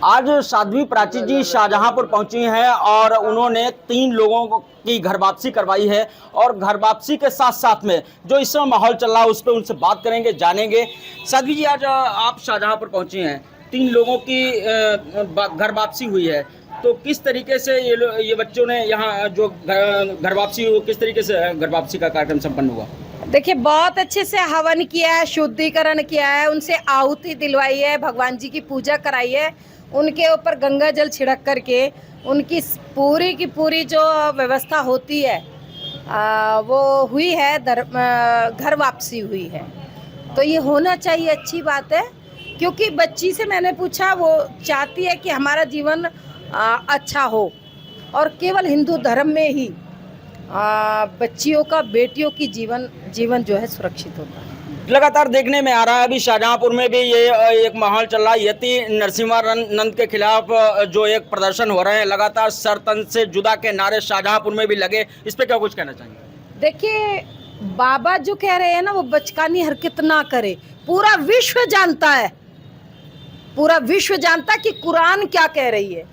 आज साध्वी प्राची जी शाहजहांपुर पहुंची हैं और उन्होंने 3 लोगों की घर वापसी करवाई है। और घर वापसी के साथ साथ में जो इस समय माहौल चल रहा है उस पर उनसे बात करेंगे, जानेंगे। साध्वी जी, आज आप शाहजहांपुर पहुंची हैं, 3 लोगों की घर वापसी हुई है, तो किस तरीके से ये बच्चों ने यहाँ जो घर वापसी हुई, किस तरीके से घर वापसी का कार्यक्रम संपन्न हुआ? देखिए, बहुत अच्छे से हवन किया है, शुद्धिकरण किया है, उनसे आहुति दिलवाई है, भगवान जी की पूजा कराई है, उनके ऊपर गंगा जल छिड़क करके उनकी पूरी की पूरी जो व्यवस्था होती है वो हुई है, घर वापसी हुई है। तो ये होना चाहिए, अच्छी बात है। क्योंकि बच्ची से मैंने पूछा, वो चाहती है कि हमारा जीवन अच्छा हो, और केवल हिंदू धर्म में ही बच्चियों का, बेटियों की जीवन जो है सुरक्षित होता है। लगातार देखने में आ रहा है, अभी शाहजहांपुर में भी ये एक माहौल चल रहा है। यति नरसिम्हानंद के खिलाफ जो एक प्रदर्शन हो रहे हैं, लगातार सर तन से जुदा के नारे शाहजहांपुर में भी लगे, इस पे क्या कुछ कहना चाहेंगे? देखिए, बाबा जो कह रहे हैं ना, वो बचकानी हरकत ना करे। पूरा विश्व जानता है, पूरा विश्व जानता है कि कुरान क्या कह रही है,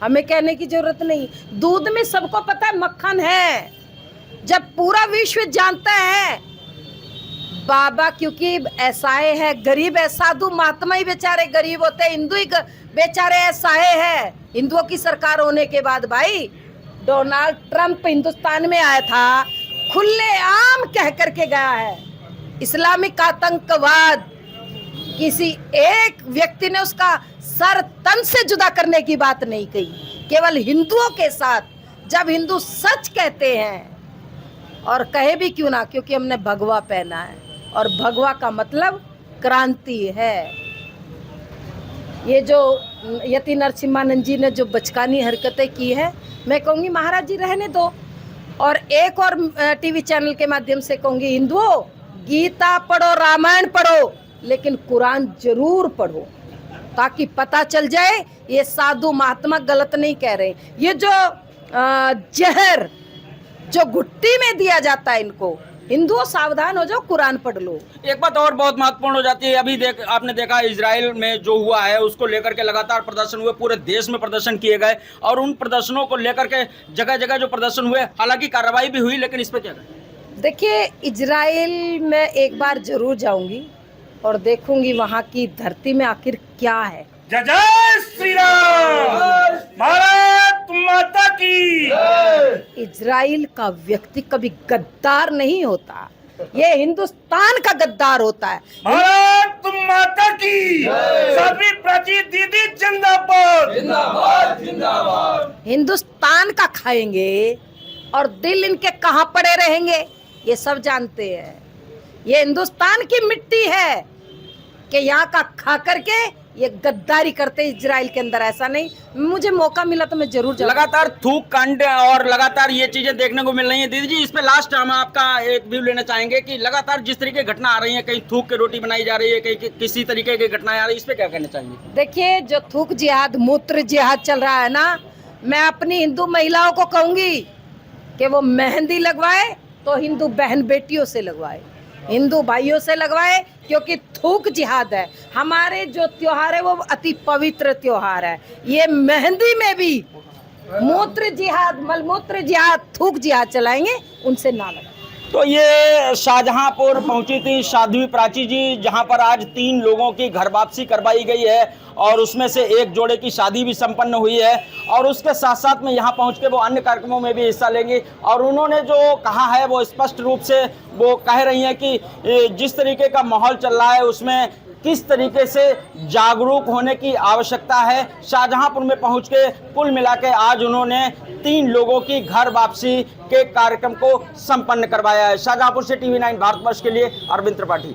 हमें कहने की जरूरत नहीं। दूध में सबको पता है मक्खन है। जब पूरा विश्व जानता है, बाबा क्योंकि ऐसाए है, गरीब है, साधु महात्मा ही बेचारे गरीब होते हैं, हिंदू ही बेचारे ऐसाए है। हिंदुओं की सरकार होने के बाद भाई डोनाल्ड ट्रंप हिंदुस्तान में आया था, खुले आम कह करके गया है इस्लामिक आतंकवाद। किसी एक व्यक्ति ने उसका सर तन से जुदा करने की बात नहीं कही, केवल हिंदुओं के साथ। जब हिंदू सच कहते हैं, और कहे भी क्यों ना, क्योंकि हमने भगवा पहना है, और भगवा का मतलब क्रांति है। ये जो यति नरसिम्हानंद जी ने जो बचकानी हरकतें की है, मैं कहूँगी महाराज जी रहने दो। और एक और टीवी चैनल के माध्यम से कहूँगी, हिंदुओं, गीता पढ़ो, रामायण पढ़ो, लेकिन कुरान जरूर पढ़ो, ताकि पता चल जाए ये साधु महात्मा गलत नहीं कह रहे। ये जो जहर जो घुट्टी में दिया जाता है इनको, हिंदुओं सावधान हो जाओ, कुरान पढ़ लो। एक बात और बहुत महत्वपूर्ण हो जाती है, अभी आपने देखा इजराइल में जो हुआ है, उसको लेकर के लगातार प्रदर्शन हुए, पूरे देश में प्रदर्शन किए गए, और उन प्रदर्शनों को लेकर के जगह जगह जो प्रदर्शन हुए, हालांकि कार्रवाई भी हुई, लेकिन इस पर क्या कहें? देखिए, इजराइल में एक बार जरूर जाऊंगी और देखूंगी वहाँ की धरती में आखिर क्या है। जय जय श्री राम, भारत माता की। इजराइल का व्यक्ति कभी गद्दार नहीं होता, ये हिंदुस्तान का गद्दार होता है। भारत माता की। साध्वी प्राची दीदी जिंदाबाद, जिंदाबाद, जिंदाबाद। हिंदुस्तान का खाएंगे और दिल इनके कहाँ पड़े रहेंगे, ये सब जानते हैं। ये हिंदुस्तान की मिट्टी है कि यहाँ का खा करके ये गद्दारी करते इजराइल के अंदर। ऐसा नहीं, मुझे मौका मिला तो मैं जरूर जाऊंगा। लगातार थूक कांड और लगातार ये चीजें देखने को मिल रही हैं। दीदी जी, इस पे लास्ट हम आपका एक व्यू लेना चाहेंगे कि लगातार जिस तरीके की घटना आ रही है, कहीं थूक की रोटी बनाई जा रही है, कहीं किसी तरीके की घटनाएं आ रही है, इस पे क्या कहना चाहेंगे? देखिए, जो थूक जिहाद, मूत्र जिहाद चल रहा है ना, मैं अपनी हिंदू महिलाओं को कहूंगी कि वो मेहंदी लगवाए तो हिंदू बहन बेटियों से लगवाए, हिंदू भाइयों से लगवाए, क्योंकि थूक जिहाद है। हमारे जो त्योहार है वो अति पवित्र त्योहार है। ये मेहंदी में भी मूत्र जिहाद, मलमूत्र जिहाद, थूक जिहाद चलाएंगे, उनसे ना लगा। तो ये शाहजहांपुर पहुंची थी साध्वी प्राची जी, जहां पर आज 3 लोगों की घर वापसी करवाई गई है, और उसमें से एक जोड़े की शादी भी संपन्न हुई है, और उसके साथ साथ में यहाँ पहुँच के वो अन्य कार्यक्रमों में भी हिस्सा लेंगी। और उन्होंने जो कहा है वो स्पष्ट रूप से वो कह रही हैं कि जिस तरीके का माहौल चल रहा है उसमें किस तरीके से जागरूक होने की आवश्यकता है। शाहजहांपुर में पहुंच के कुल मिला के आज उन्होंने 3 लोगों की घर वापसी के कार्यक्रम को संपन्न करवाया है। शाहजहांपुर से TV9 भारतवर्ष के लिए अरविंद त्रिपाठी।